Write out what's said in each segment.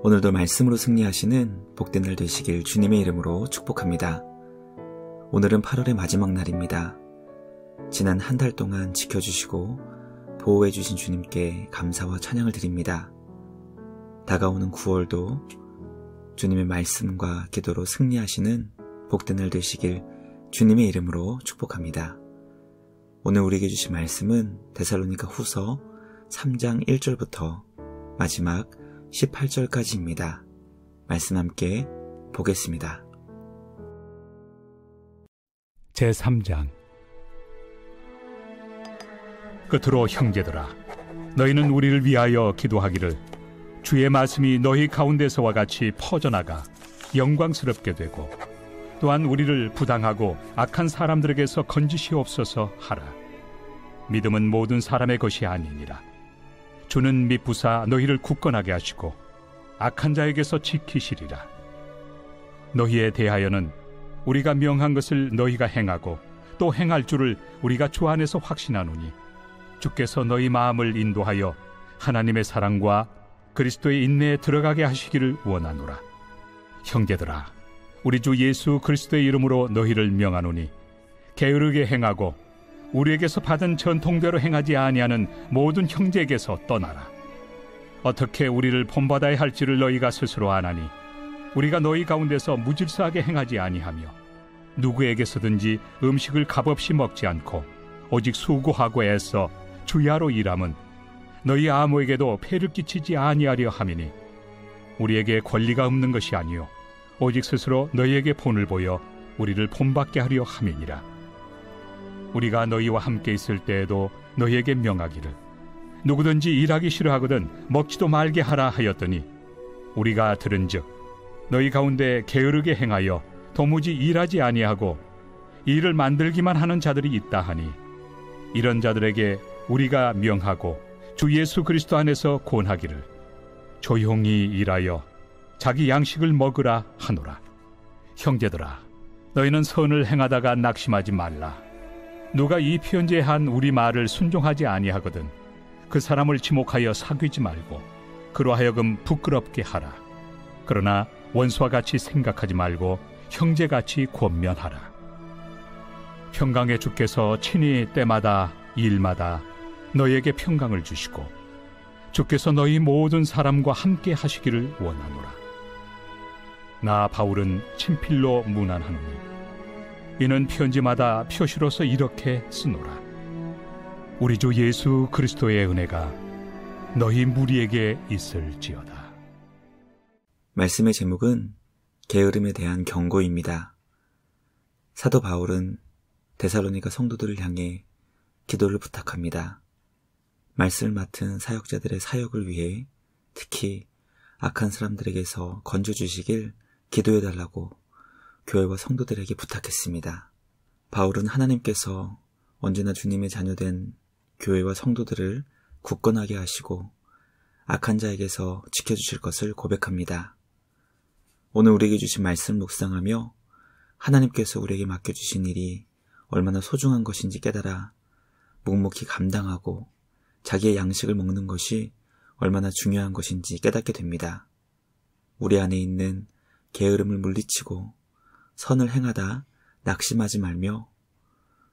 오늘도 말씀으로 승리하시는 복된 날 되시길 주님의 이름으로 축복합니다. 오늘은 8월의 마지막 날입니다. 지난 한 달 동안 지켜주시고 보호해주신 주님께 감사와 찬양을 드립니다. 다가오는 9월도 주님의 말씀과 기도로 승리하시는 복된 날 되시길 주님의 이름으로 축복합니다. 오늘 우리에게 주신 말씀은 데살로니가 후서 3장 1절부터 마지막 18절까지입니다. 말씀 함께 보겠습니다. 제3장. 끝으로 형제들아, 너희는 우리를 위하여 기도하기를 주의 말씀이 너희 가운데서와 같이 퍼져나가 영광스럽게 되고 또한 우리를 부당하고 악한 사람들에게서 건지시옵소서 하라. 믿음은 모든 사람의 것이 아니니라. 주는 미쁘사 너희를 굳건하게 하시고 악한 자에게서 지키시리라. 너희에 대하여는 우리가 명한 것을 너희가 행하고 또 행할 줄을 우리가 주 안에서 확신하노니 주께서 너희 마음을 인도하여 하나님의 사랑과 그리스도의 인내에 들어가게 하시기를 원하노라. 형제들아, 우리 주 예수 그리스도의 이름으로 너희를 명하노니 게으르게 행하고 우리에게서 받은 전통대로 행하지 아니하는 모든 형제에게서 떠나라. 어떻게 우리를 본받아야 할지를 너희가 스스로 아나니 우리가 너희 가운데서 무질서하게 행하지 아니하며 누구에게서든지 음식을 값없이 먹지 않고 오직 수고하고 애써 주야로 일함은 너희 아무에게도 폐를 끼치지 아니하려 함이니 우리에게 권리가 없는 것이 아니요 오직 스스로 너희에게 본을 보여 우리를 본받게 하려 함이니라. 우리가 너희와 함께 있을 때에도 너희에게 명하기를 누구든지 일하기 싫어하거든 먹지도 말게 하라 하였더니 우리가 들은즉 너희 가운데 게으르게 행하여 도무지 일하지 아니하고 일을 만들기만 하는 자들이 있다 하니 이런 자들에게 우리가 명하고 주 예수 그리스도 안에서 권하기를 조용히 일하여 자기 양식을 먹으라 하노라. 형제들아, 너희는 선을 행하다가 낙심하지 말라. 누가 이 편지에 한 우리 말을 순종하지 아니하거든 그 사람을 지목하여 사귀지 말고 그로 하여금 부끄럽게 하라. 그러나 원수와 같이 생각하지 말고 형제같이 권면하라. 평강의 주께서 친히 때마다 일마다 너희에게 평강을 주시고 주께서 너희 모든 사람과 함께 하시기를 원하노라. 나 바울은 친필로 문안하노니 이는 편지마다 표시로서 이렇게 쓰노라. 우리 주 예수 그리스도의 은혜가 너희 무리에게 있을지어다. 말씀의 제목은 게으름에 대한 경고입니다. 사도 바울은 데살로니가 성도들을 향해 기도를 부탁합니다. 말씀을 맡은 사역자들의 사역을 위해 특히 악한 사람들에게서 건져주시길 기도해달라고 교회와 성도들에게 부탁했습니다. 바울은 하나님께서 언제나 주님의 자녀된 교회와 성도들을 굳건하게 하시고 악한 자에게서 지켜주실 것을 고백합니다. 오늘 우리에게 주신 말씀을 묵상하며 하나님께서 우리에게 맡겨주신 일이 얼마나 소중한 것인지 깨달아 묵묵히 감당하고 자기의 양식을 먹는 것이 얼마나 중요한 것인지 깨닫게 됩니다. 우리 안에 있는 게으름을 물리치고 선을 행하다 낙심하지 말며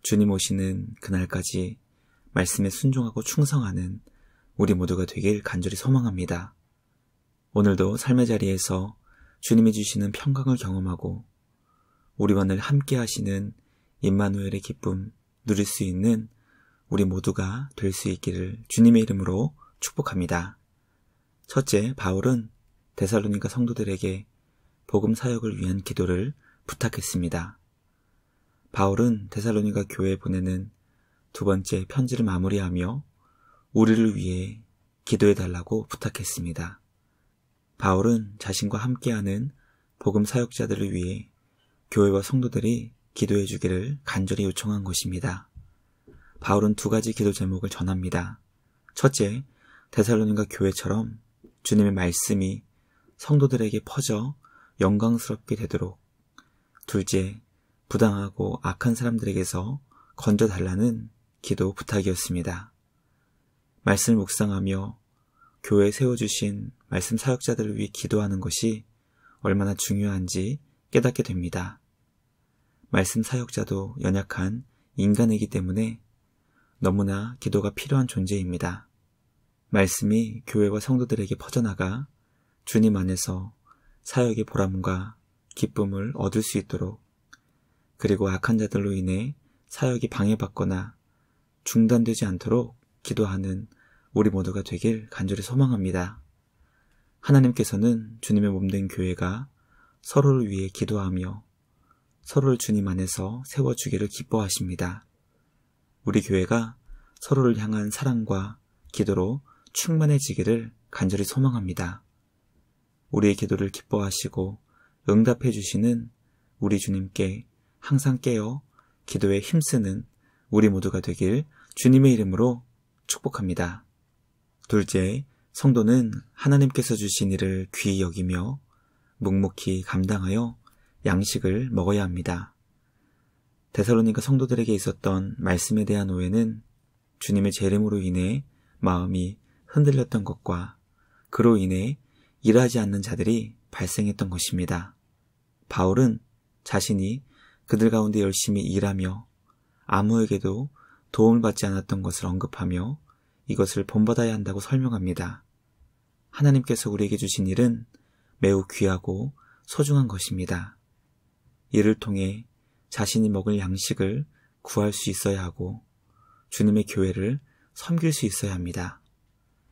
주님 오시는 그날까지 말씀에 순종하고 충성하는 우리 모두가 되길 간절히 소망합니다. 오늘도 삶의 자리에서 주님이 주시는 평강을 경험하고 우리와 늘 함께 하시는 임마누엘의 기쁨 누릴 수 있는 우리 모두가 될 수 있기를 주님의 이름으로 축복합니다. 첫째, 바울은 데살로니가 성도들에게 복음 사역을 위한 기도를 부탁했습니다. 바울은 데살로니가 교회에 보내는 두 번째 편지를 마무리하며 우리를 위해 기도해달라고 부탁했습니다. 바울은 자신과 함께하는 복음 사역자들을 위해 교회와 성도들이 기도해 주기를 간절히 요청한 것입니다. 바울은 두 가지 기도 제목을 전합니다. 첫째, 데살로니가 교회처럼 주님의 말씀이 성도들에게 퍼져 영광스럽게 되도록. 둘째, 부당하고 악한 사람들에게서 건져달라는 기도 부탁이었습니다. 말씀을 묵상하며 교회에 세워주신 말씀 사역자들을 위해 기도하는 것이 얼마나 중요한지 깨닫게 됩니다. 말씀 사역자도 연약한 인간이기 때문에 너무나 기도가 필요한 존재입니다. 말씀이 교회와 성도들에게 퍼져나가 주님 안에서 사역의 보람과 기쁨을 얻을 수 있도록, 그리고 악한 자들로 인해 사역이 방해받거나 중단되지 않도록 기도하는 우리 모두가 되길 간절히 소망합니다. 하나님께서는 주님의 몸된 교회가 서로를 위해 기도하며 서로를 주님 안에서 세워주기를 기뻐하십니다. 우리 교회가 서로를 향한 사랑과 기도로 충만해지기를 간절히 소망합니다. 우리의 기도를 기뻐하시고 응답해 주시는 우리 주님께 항상 깨어 기도에 힘쓰는 우리 모두가 되길 주님의 이름으로 축복합니다. 둘째, 성도는 하나님께서 주신 일을 귀히 여기며 묵묵히 감당하여 양식을 먹어야 합니다. 데살로니가 성도들에게 있었던 말씀에 대한 오해는 주님의 재림으로 인해 마음이 흔들렸던 것과 그로 인해 일하지 않는 자들이 발생했던 것입니다. 바울은 자신이 그들 가운데 열심히 일하며 아무에게도 도움을 받지 않았던 것을 언급하며 이것을 본받아야 한다고 설명합니다. 하나님께서 우리에게 주신 일은 매우 귀하고 소중한 것입니다. 이를 통해 자신이 먹을 양식을 구할 수 있어야 하고 주님의 교회를 섬길 수 있어야 합니다.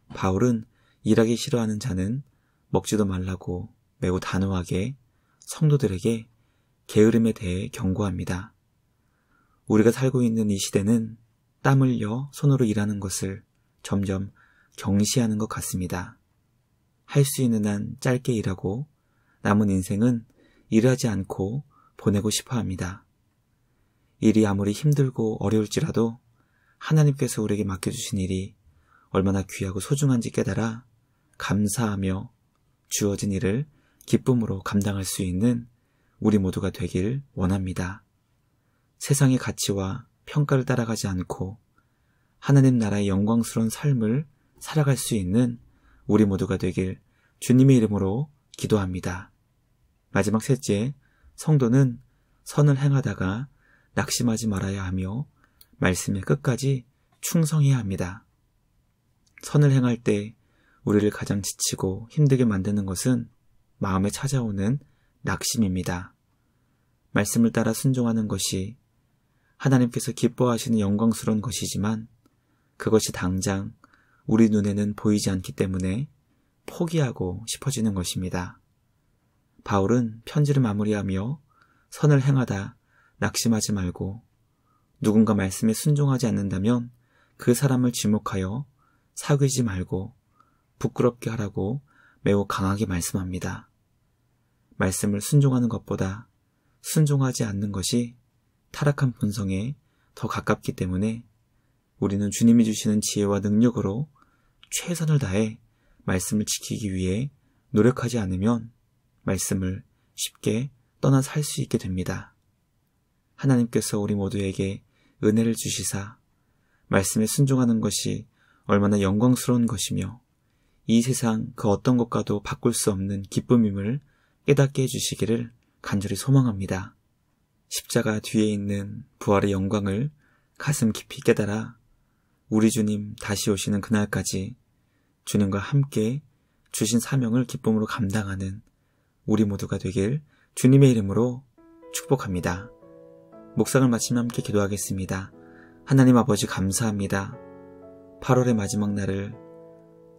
바울은 일하기 싫어하는 자는 먹지도 말라고 매우 단호하게 성도들에게 게으름에 대해 경고합니다. 우리가 살고 있는 이 시대는 땀 흘려 손으로 일하는 것을 점점 경시하는 것 같습니다. 할 수 있는 한 짧게 일하고 남은 인생은 일하지 않고 보내고 싶어 합니다. 일이 아무리 힘들고 어려울지라도 하나님께서 우리에게 맡겨주신 일이 얼마나 귀하고 소중한지 깨달아 감사하며 주어진 일을 기쁨으로 감당할 수 있는 우리 모두가 되길 원합니다. 세상의 가치와 평가를 따라가지 않고 하나님 나라의 영광스러운 삶을 살아갈 수 있는 우리 모두가 되길 주님의 이름으로 기도합니다. 마지막 셋째, 성도는 선을 행하다가 낙심하지 말아야 하며 말씀에 끝까지 충성해야 합니다. 선을 행할 때 우리를 가장 지치고 힘들게 만드는 것은 마음에 찾아오는 낙심입니다. 말씀을 따라 순종하는 것이 하나님께서 기뻐하시는 영광스러운 것이지만 그것이 당장 우리 눈에는 보이지 않기 때문에 포기하고 싶어지는 것입니다. 바울은 편지를 마무리하며 선을 행하다 낙심하지 말고 누군가 말씀에 순종하지 않는다면 그 사람을 지목하여 사귀지 말고 부끄럽게 하라고 매우 강하게 말씀합니다. 말씀을 순종하는 것보다 순종하지 않는 것이 타락한 본성에 더 가깝기 때문에 우리는 주님이 주시는 지혜와 능력으로 최선을 다해 말씀을 지키기 위해 노력하지 않으면 말씀을 쉽게 떠나 살 수 있게 됩니다. 하나님께서 우리 모두에게 은혜를 주시사 말씀에 순종하는 것이 얼마나 영광스러운 것이며 이 세상 그 어떤 것과도 바꿀 수 없는 기쁨임을 깨닫게 해주시기를 간절히 소망합니다. 십자가 뒤에 있는 부활의 영광을 가슴 깊이 깨달아 우리 주님 다시 오시는 그날까지 주님과 함께 주신 사명을 기쁨으로 감당하는 우리 모두가 되길 주님의 이름으로 축복합니다. 묵상을 마치며 함께 기도하겠습니다. 하나님 아버지 감사합니다. 8월의 마지막 날을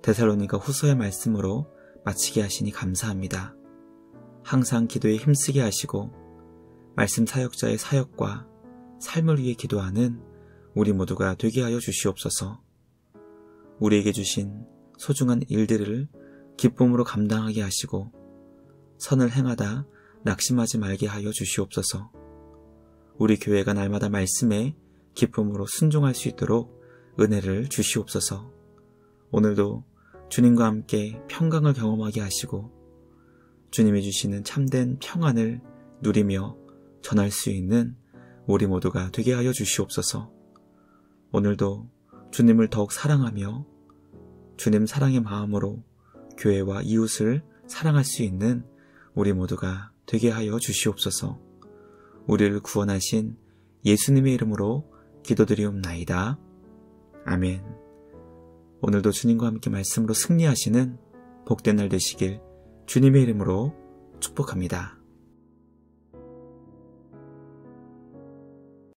데살로니가 후서의 말씀으로 마치게 하시니 감사합니다. 항상 기도에 힘쓰게 하시고 말씀 사역자의 사역과 삶을 위해 기도하는 우리 모두가 되게 하여 주시옵소서. 우리에게 주신 소중한 일들을 기쁨으로 감당하게 하시고 선을 행하다 낙심하지 말게 하여 주시옵소서. 우리 교회가 날마다 말씀에 기쁨으로 순종할 수 있도록 은혜를 주시옵소서. 오늘도 주님과 함께 평강을 경험하게 하시고 주님이 주시는 참된 평안을 누리며 전할 수 있는 우리 모두가 되게 하여 주시옵소서. 오늘도 주님을 더욱 사랑하며 주님 사랑의 마음으로 교회와 이웃을 사랑할 수 있는 우리 모두가 되게 하여 주시옵소서. 우리를 구원하신 예수님의 이름으로 기도드리옵나이다. 아멘. 오늘도 주님과 함께 말씀으로 승리하시는 복된 날 되시길 주님의 이름으로 축복합니다.